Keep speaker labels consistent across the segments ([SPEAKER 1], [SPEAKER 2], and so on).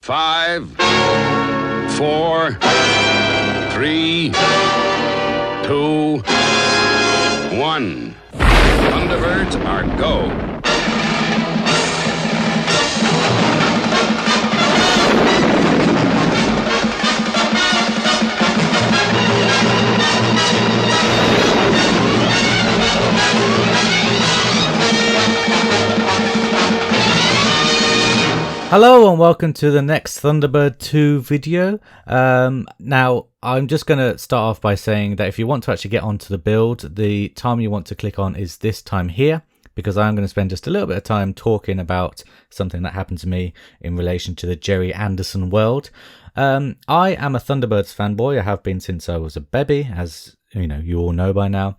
[SPEAKER 1] 5, 4, 3, 2, 1. Thunderbirds are go.
[SPEAKER 2] Hello and welcome to the next Thunderbird 2 video. Now I'm just going to start off by saying that if you want to actually get onto the build, the time you want to click on is this time here, because I'm going to spend just a little bit of time talking about something that happened to me in relation to the Gerry Anderson world. I am a Thunderbirds fanboy. I have been since I was a baby, as you all know by now.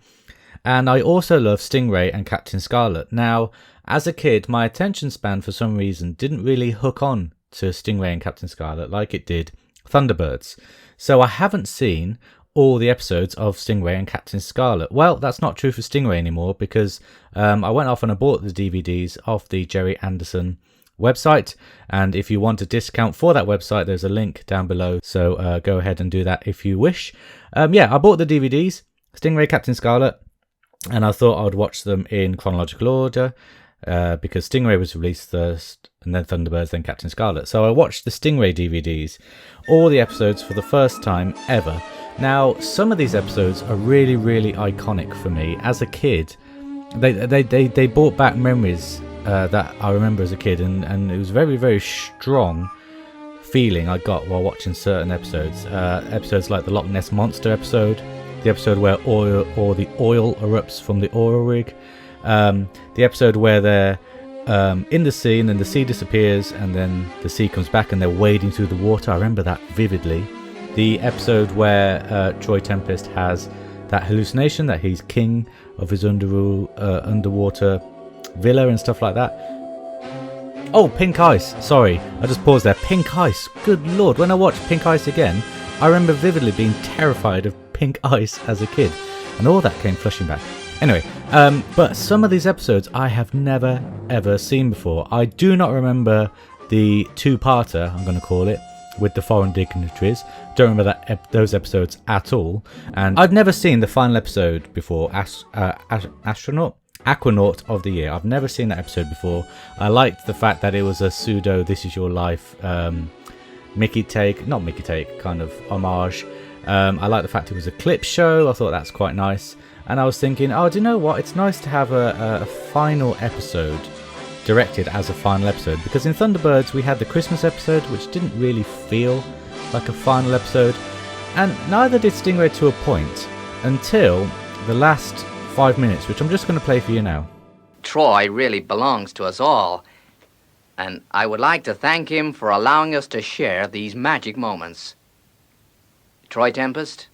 [SPEAKER 2] And I also love Stingray and Captain Scarlet. Now, as a kid, my attention span for some reason didn't really hook on to Stingray and Captain Scarlet like it did Thunderbirds. So I haven't seen all the episodes of Stingray and Captain Scarlet. Well, that's not true for Stingray anymore, because I went off and I bought the DVDs off the Gerry Anderson website. And if you want a discount for that website, there's a link down below. So go ahead and do that if you wish. I bought the DVDs, Stingray, Captain Scarlet, and I thought I would watch them in chronological order. Because Stingray was released first, and then Thunderbirds, then Captain Scarlet. So I watched the Stingray DVDs, all the episodes for the first time ever. Now, some of these episodes are really, really iconic for me. As a kid, they brought back memories that I remember as a kid, and it was very, very strong feeling I got while watching certain episodes. Episodes like the Loch Ness Monster episode, the episode where the oil erupts from the oil rig. The episode where they're in the sea and then the sea disappears and then the sea comes back and they're wading through the water. I remember that vividly. The episode where Troy Tempest has that hallucination that he's king of his underwater villa and stuff like that. Oh, Pink Ice. Sorry, I just paused there. Pink Ice. Good lord. When I watched Pink Ice again, I remember vividly being terrified of pink ice as a kid. And all that came flushing back. Anyway, but some of these episodes I have never ever seen before. I do not remember the two-parter, I'm going to call it, with the foreign dignitaries. Don't remember those episodes at all. And I've never seen the final episode before, Aquanaut of the Year. I've never seen that episode before. I liked the fact that it was a pseudo This Is Your Life kind of homage. I like the fact it was a clip show. I thought that's quite nice. And I was thinking, oh, do you know what? It's nice to have a final episode directed as a final episode. Because in Thunderbirds, we had the Christmas episode, which didn't really feel like a final episode. And neither did Stingray to a point until the last 5 minutes, which I'm just going to play for you now.
[SPEAKER 3] Troy really belongs to us all. And I would like to thank him for allowing us to share these magic moments. Troy Tempest,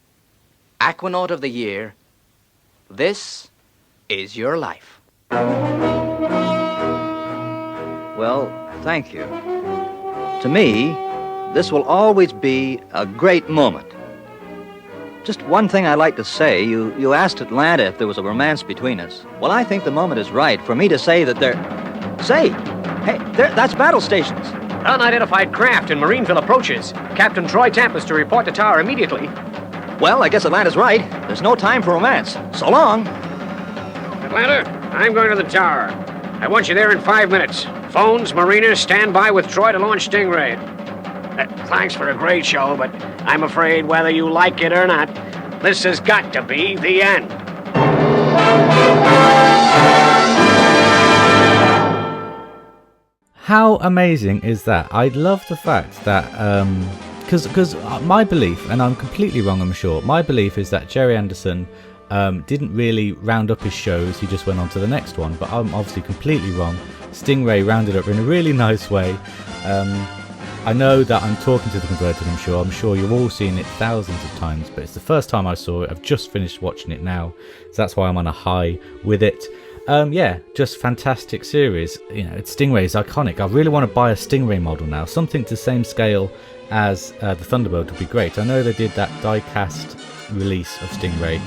[SPEAKER 3] Aquanaut of the Year, this is your life.
[SPEAKER 4] Well, thank you. To me, this will always be a great moment. Just one thing I'd like to say. You asked Atlanta if there was a romance between us. Well, I think the moment is right for me to say that that's battle stations.
[SPEAKER 5] Unidentified craft in Marineville approaches. Captain Troy Tempest to report to tower immediately.
[SPEAKER 4] Well, I guess Atlanta's right. There's no time for romance. So long.
[SPEAKER 5] Atlanta, I'm going to the tower. I want you there in 5 minutes. Phones, mariners, stand by with Troy to launch Stingray. Thanks for a great show, but I'm afraid whether you like it or not, this has got to be the end.
[SPEAKER 2] How amazing is that? I love the fact that, because my belief, and I'm completely wrong I'm sure, my belief is that Gerry Anderson didn't really round up his shows, he just went on to the next one, but I'm obviously completely wrong. Stingray rounded up in a really nice way. I know that I'm talking to the converted, I'm sure you've all seen it thousands of times, but it's the first time I saw it. I've just finished watching it now, so that's why I'm on a high with it. Just fantastic series. Stingray is iconic. I really want to buy a Stingray model now, something to the same scale as the Thunderbird would be great. I know they did that die-cast release of Stingray,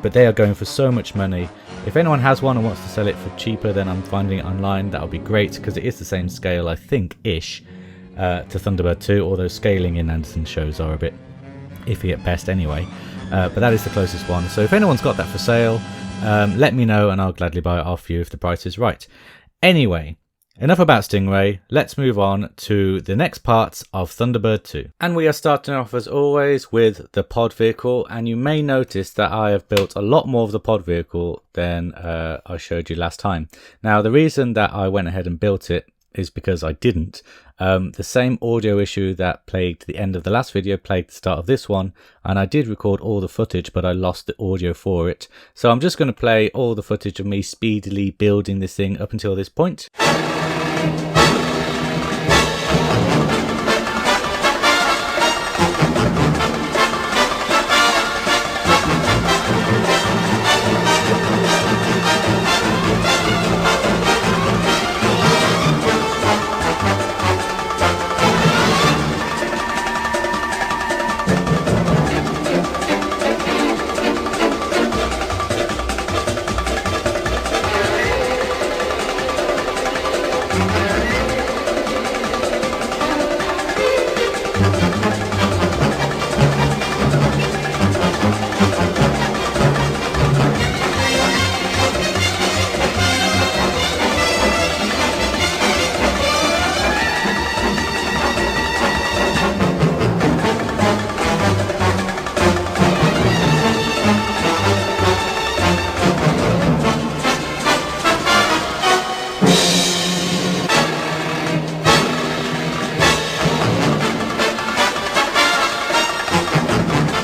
[SPEAKER 2] but they are going for so much money. If anyone has one and wants to sell it for cheaper than I'm finding it online, that would be great, because it is the same scale, I think, ish. to Thunderbird 2, although scaling in Anderson's shows are a bit iffy at best anyway. But that is the closest one. So if anyone's got that for sale, let me know and I'll gladly buy it off you if the price is right. Anyway, enough about Stingray, let's move on to the next parts of Thunderbird 2. And we are starting off as always with the pod vehicle, and you may notice that I have built a lot more of the pod vehicle than I showed you last time. Now the reason that I went ahead and built it is because I didn't. The same audio issue that plagued the end of the last video plagued the start of this one, and I did record all the footage but I lost the audio for it. So I'm just going to play all the footage of me speedily building this thing up until this point.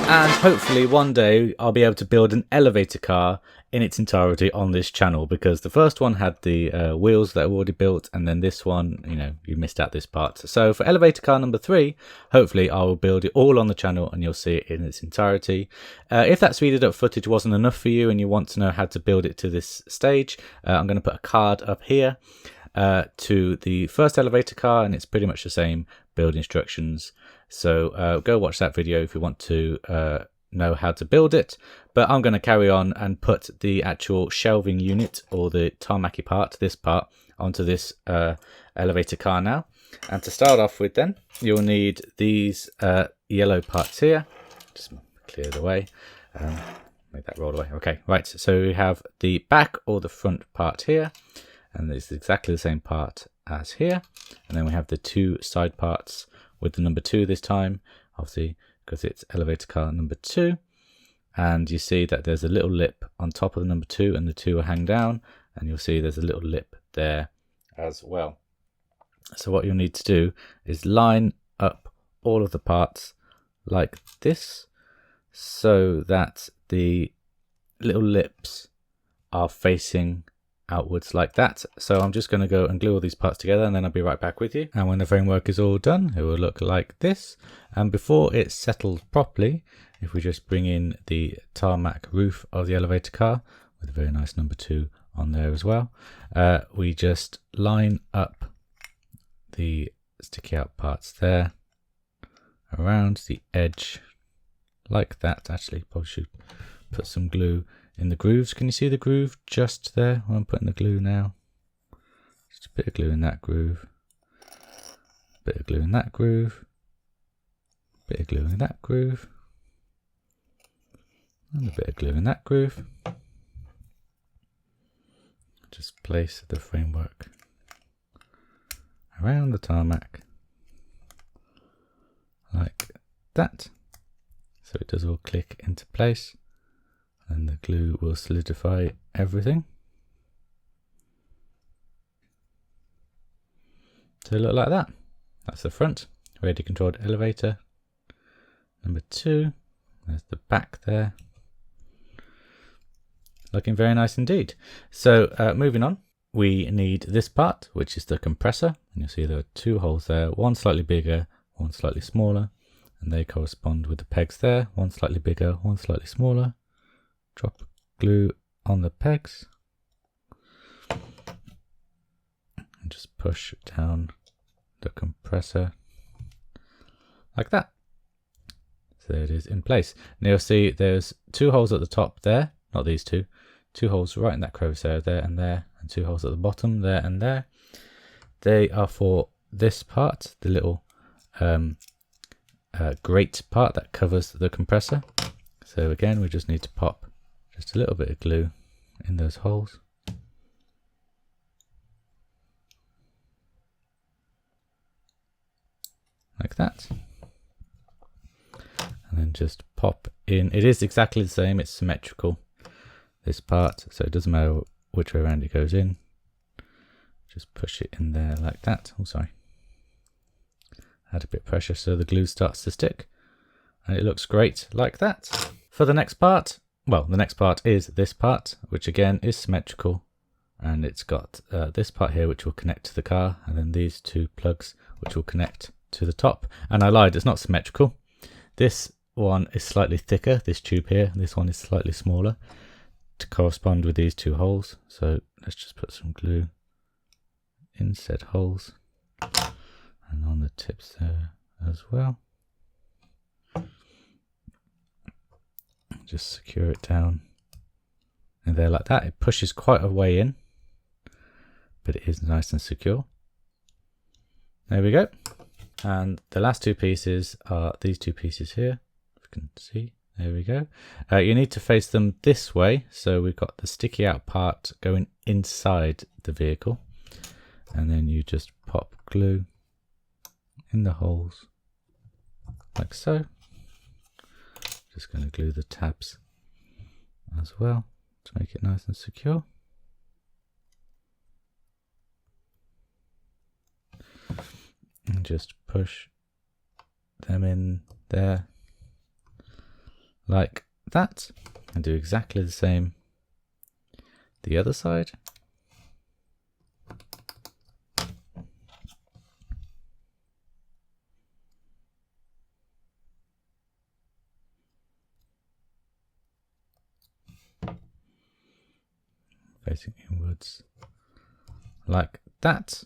[SPEAKER 2] And hopefully one day I'll be able to build an elevator car in its entirety on this channel, because the first one had the wheels that were already built, and then this one, you know, you missed out this part. So for elevator car number 3, hopefully I will build it all on the channel and you'll see it in its entirety. If that speeded up footage wasn't enough for you and you want to know how to build it to this stage, I'm going to put a card up here to the first elevator car, and it's pretty much the same build instructions. So go watch that video if you want to know how to build it. But I'm going to carry on and put the actual shelving unit, or the tarmacy part, this part, onto this elevator car now. And to start off with then, you'll need these yellow parts here. Just clear the way. Make that roll away. Okay, right. So we have the back or the front part here. And it's exactly the same part as here. And then we have the 2 side parts with the number 2 this time, obviously because it's elevator car number 2. And you see that there's a little lip on top of the number 2, and the 2 will hang down, and you'll see there's a little lip there as well. So what you'll need to do is line up all of the parts like this, so that the little lips are facing outwards like that. So I'm just going to go and glue all these parts together, and then I'll be right back with you. And when the framework is all done, it will look like this. And before it's settled properly, if we just bring in the tarmac roof of the elevator car with a very nice number 2 on there as well, we just line up the sticky out parts there around the edge like that. Actually, probably should put some glue in the grooves. Can you see the groove just there where I'm putting the glue now? Just a bit of glue in that groove, a bit of glue in that groove, a bit of glue in that groove, and a bit of glue in that groove. Just place the framework around the tarmac like that, so it does all click into place. And the glue will solidify everything. So look like that. That's the front, radio controlled elevator number 2. There's the back there. Looking very nice indeed. So moving on, we need this part, which is the compressor. And you'll see there are 2 holes there, one slightly bigger, one slightly smaller, and they correspond with the pegs there, one slightly bigger, one slightly smaller. Drop glue on the pegs and just push down the compressor like that. So there it is in place. Now you'll see there's 2 holes at the top there, not these 2 holes right in that crevice there and 2 holes at the bottom there and there. They are for this part, the little grate part that covers the compressor. So again, we just need to pop just a little bit of glue in those holes. Like that. And then just pop in. It is exactly the same, it's symmetrical, this part, so it doesn't matter which way around it goes in. Just push it in there like that. Oh, sorry. Add a bit of pressure so the glue starts to stick. And it looks great like that. For the next part, well, the next part is this part, which again is symmetrical. And it's got this part here, which will connect to the car, and then these two plugs, which will connect to the top. And I lied, it's not symmetrical. This one is slightly thicker, this tube here. This one is slightly smaller to correspond with these two holes. So let's just put some glue in said holes and on the tips there as well. Just secure it down in there like that. It pushes quite a way in, but it is nice and secure. There we go. And the last two pieces are these two pieces here. If you can see, there we go. You need to face them this way. So we've got the sticky out part going inside the vehicle. And then you just pop glue in the holes like so. Just going to glue the tabs as well to make it nice and secure. And just push them in there like that, and do exactly the same the other side. Facing inwards like that.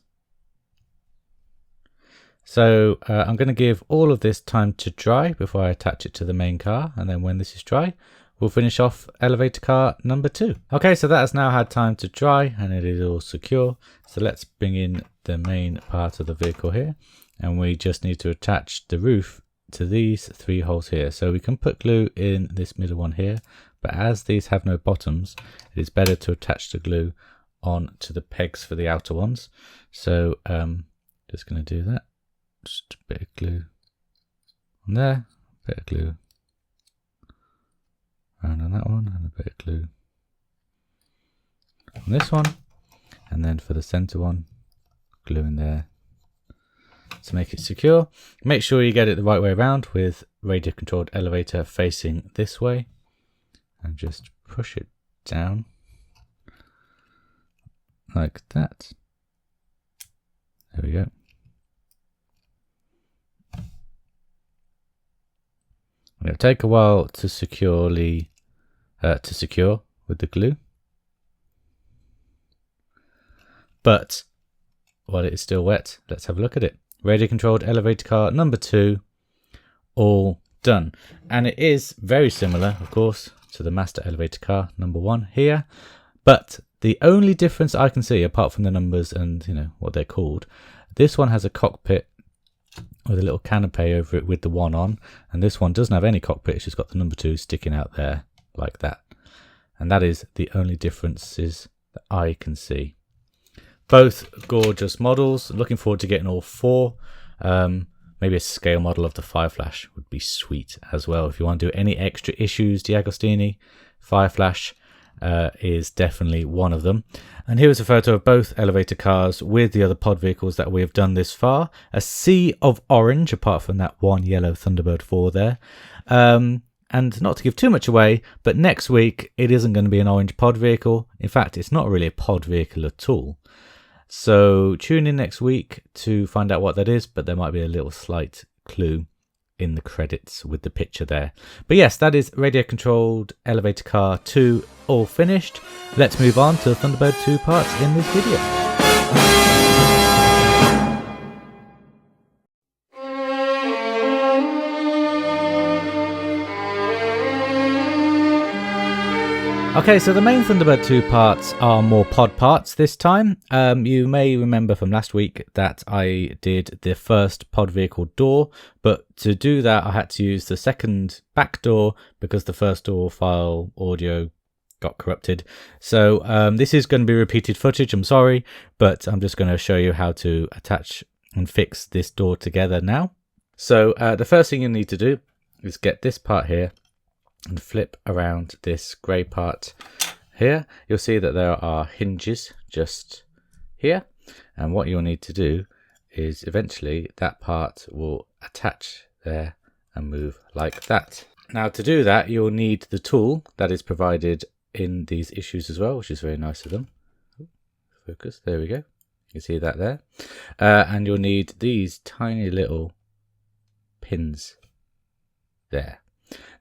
[SPEAKER 2] So I'm going to give all of this time to dry before I attach it to the main car, and then when this is dry we'll finish off elevator car number 2. Okay, so that has now had time to dry and it is all secure. So let's bring in the main part of the vehicle here, and we just need to attach the roof to these 3 holes here. So we can put glue in this middle one here, but as these have no bottoms, it is better to attach the glue on to the pegs for the outer ones. So just going to do that. Just a bit of glue on there, a bit of glue around on that one, and a bit of glue on this one, and then for the center one, glue in there to make it secure. Make sure you get it the right way around with radio controlled elevator facing this way, and just push it down like that. There we go. It'll take a while to secure with the glue, but while it is still wet, let's have a look at it. Radio controlled elevator car number 2, all done. And it is very similar, of course, to the master elevator car number 1 here, but the only difference I can see, apart from the numbers and what they're called, this one has a cockpit with a little canopy over it with the 1 on, and this one doesn't have any cockpit. It's just got the number 2 sticking out there like that, and that is the only differences that I can see. Both gorgeous models. Looking forward to getting all 4. Maybe a scale model of the Fireflash would be sweet as well. If you want to do any extra issues, DeAgostini, Fireflash is definitely one of them. And here is a photo of both elevator cars with the other pod vehicles that we have done this far. A sea of orange, apart from that one yellow Thunderbird 4 there. And not to give too much away, but next week it isn't going to be an orange pod vehicle. In fact, it's not really a pod vehicle at all. So tune in next week to find out what that is, but there might be a little slight clue in the credits with the picture there. But yes, that is radio controlled elevator car 2 all finished. Let's move on to the Thunderbird 2 parts in this video. Okay, so the main Thunderbird 2 parts are more pod parts this time. You may remember from last week that I did the first pod vehicle door, but to do that I had to use the second back door because the first door file audio got corrupted. So this is going to be repeated footage, I'm sorry, but I'm just going to show you how to attach and fix this door together now. So the first thing you need to do is get this part here and flip around this grey part here. You'll see that there are hinges just here, and what you'll need to do is eventually that part will attach there and move like that. Now to do that you'll need the tool that is provided in these issues as well, which is very nice of them. Focus, there we go, you can see that there. And you'll need these tiny little pins there.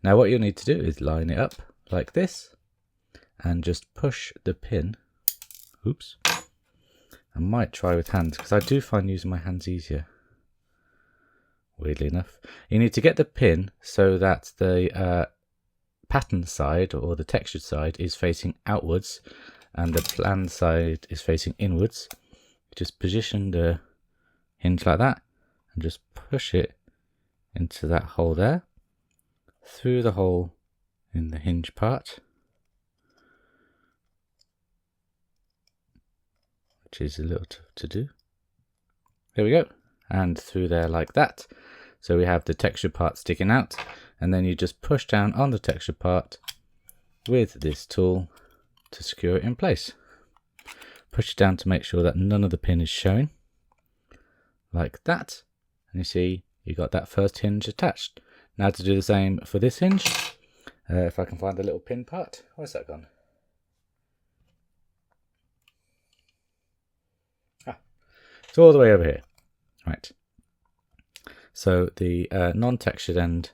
[SPEAKER 2] Now what you'll need to do is line it up like this and just push the pin. Oops. I might try with hands because I do find using my hands easier, weirdly enough. You need to get the pin so that the pattern side or the textured side is facing outwards and the planned side is facing inwards. Just position the hinge like that and just push it into that hole there, through the hole in the hinge part, which is a little tough to do. There we go, and through there like that. So we have the texture part sticking out, and then you just push down on the texture part with this tool to secure it in place. Push it down to make sure that none of the pin is showing, like that, and you see you got that first hinge attached. Now to do the same for this hinge, if I can find the little pin part. Where's that gone? It's all the way over here. Right. So the non-textured end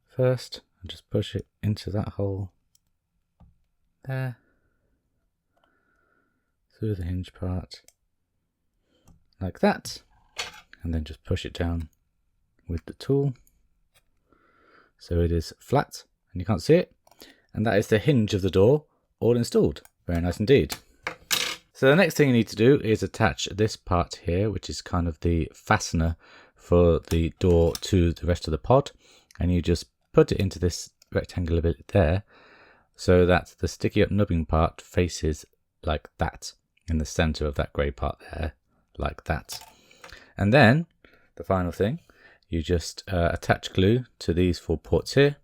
[SPEAKER 2] first, and just push it into that hole there, through the hinge part, like that, and then just push it down with the tool. So it is flat and you can't see it, and that is the hinge of the door all installed. Very nice indeed. So the next thing you need to do is attach this part here, which is kind of the fastener for the door to the rest of the pod, and you just put it into this rectangular bit there so that the sticky up nubbing part faces like that in the center of that grey part there, like that. And then the final thing, you just attach glue to these 4 ports here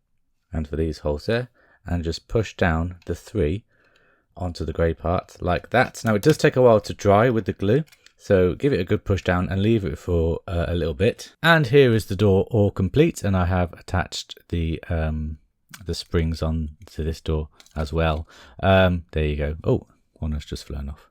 [SPEAKER 2] and for these holes there, and just push down the 3 onto the grey part like that. Now it does take a while to dry with the glue, so give it a good push down and leave it for a little bit. And here is the door all complete, and I have attached the springs on to this door as well. There you go. Oh, one has just flown off.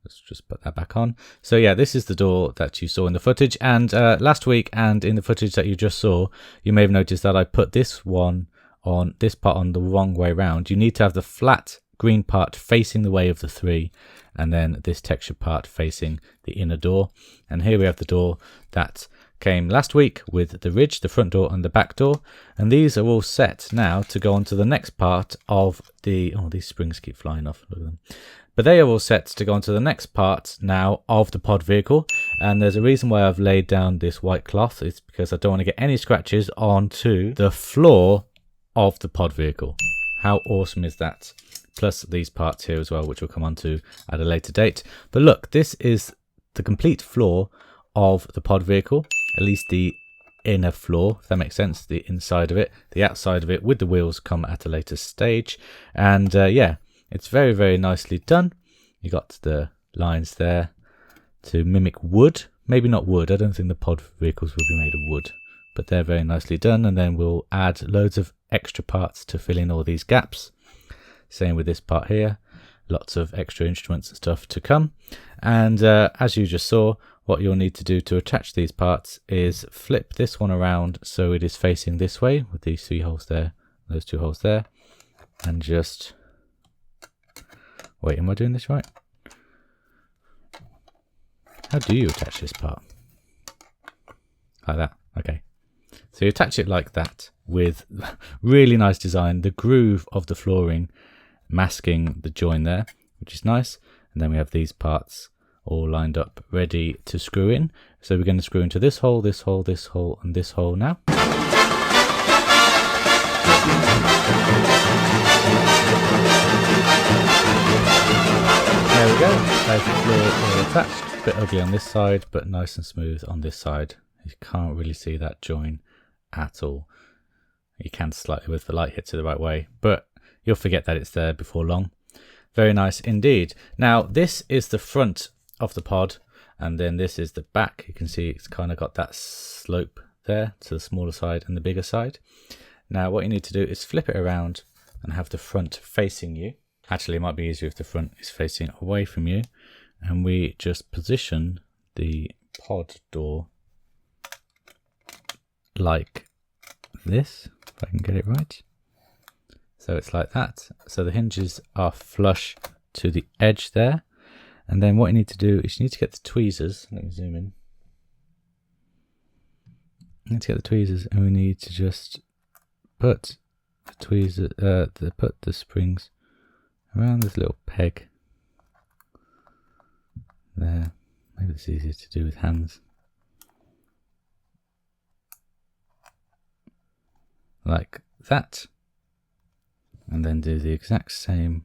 [SPEAKER 2] Let's just put that back on. So yeah, this is the door that you saw in the footage, and last week and in the footage that you just saw, you may have noticed that I put this one on, this part on the wrong way round. You need to have the flat green part facing the way of the 3, and then this texture part facing the inner door. And here we have the door that came last week with the ridge, the front door and the back door, and these are all set now to go on to the next part of the, oh, these springs keep flying off, look at them. But they are all set to go on to the next part now of the pod vehicle, and there's a reason why I've laid down this white cloth. It's because I don't want to get any scratches onto the floor of the pod vehicle. How awesome is that? Plus these parts here as well, which we'll come on to at a later date. But look, this is the complete floor of the pod vehicle, at least the inner floor, if that makes sense, the inside of it. The outside of it with the wheels come at a later stage, and yeah, it's very, very nicely done. You got the lines there to mimic wood. Maybe not wood. I don't think the pod vehicles will be made of wood, but they're very nicely done. And then we'll add loads of extra parts to fill in all these gaps. Same with this part here. Lots of extra instruments and stuff to come. And as you just saw, what you'll need to do to attach these parts is flip this one around so it is facing this way with these 3 holes there, those 2 holes there, and just... Wait, am I doing this right? How do you attach this part? Like that. Okay. So you attach it like that with really nice design. The groove of the flooring masking the join there, which is nice. And then we have these parts all lined up ready to screw in. So we're going to screw into this hole, this hole, this hole, and this hole now. There we go, there's the floor all attached. A bit ugly on this side, but nice and smooth on this side. You can't really see that join at all. You can slightly with the light hits it the right way, but you'll forget that it's there before long. Very nice indeed. Now this is the front of the pod, and then this is the back. You can see it's kind of got that slope there to the smaller side and the bigger side. Now what you need to do is flip it around and have the front facing you. Actually, it might be easier if the front is facing away from you, and we just position the pod door like this, if I can get it right. So it's like that. So the hinges are flush to the edge there. And then what you need to do is you need to get the tweezers. Let me zoom in. You need to get the tweezers, and we need to just put the tweezer, put the springs around this little peg there. Maybe it's easier to do with hands. Like that. And then do the exact same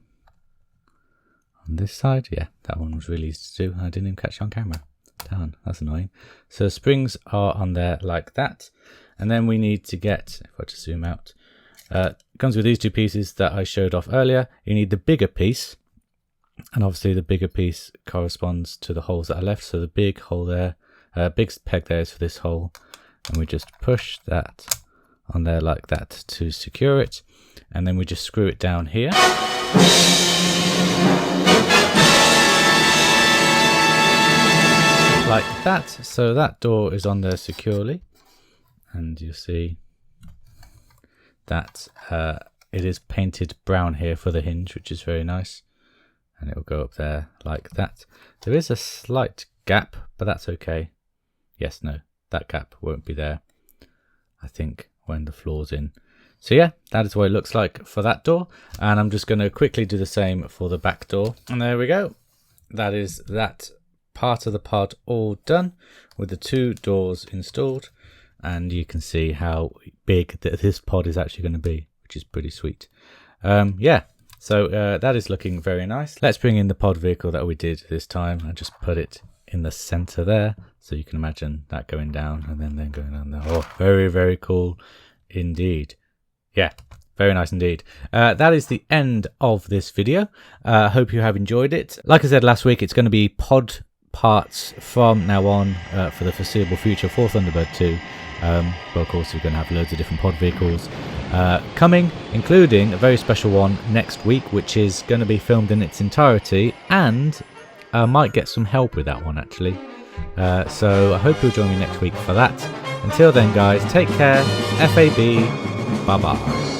[SPEAKER 2] on this side. Yeah, that one was really easy to do. I didn't even catch it on camera. Darn, that's annoying. So springs are on there like that. And then we need to get, if I just zoom out, it comes with these two pieces that I showed off earlier. You need the bigger piece, and obviously the bigger piece corresponds to the holes that are left. So the big hole there, big peg there is for this hole, and we just push that on there like that to secure it, and then we just screw it down here. Like that. So that door is on there securely, and you see that it is painted brown here for the hinge, which is very nice, and it will go up there like that. There is a slight gap, but that's okay. Yes, no, that gap won't be there, I think, when the floor's in. So yeah, that is what it looks like for that door, and I'm just going to quickly do the same for the back door. And there we go. That is that part of the pod all done with the two doors installed, and you can see how big this pod is actually going to be, which is pretty sweet. Yeah, so that is looking very nice. Let's bring in the pod vehicle that we did this time and just put it in the center there, so you can imagine that going down and then going down there. Oh, very, very cool indeed. Yeah, very nice indeed. That is the end of this video. Hope you have enjoyed it. Like I said last week, it's going to be pod parts from now on for the foreseeable future for Thunderbird 2. But of course, we're going to have loads of different pod vehicles coming, including a very special one next week, which is going to be filmed in its entirety, and I might get some help with that one actually. So I hope you'll join me next week for that. Until then, guys, take care. FAB. Bye bye.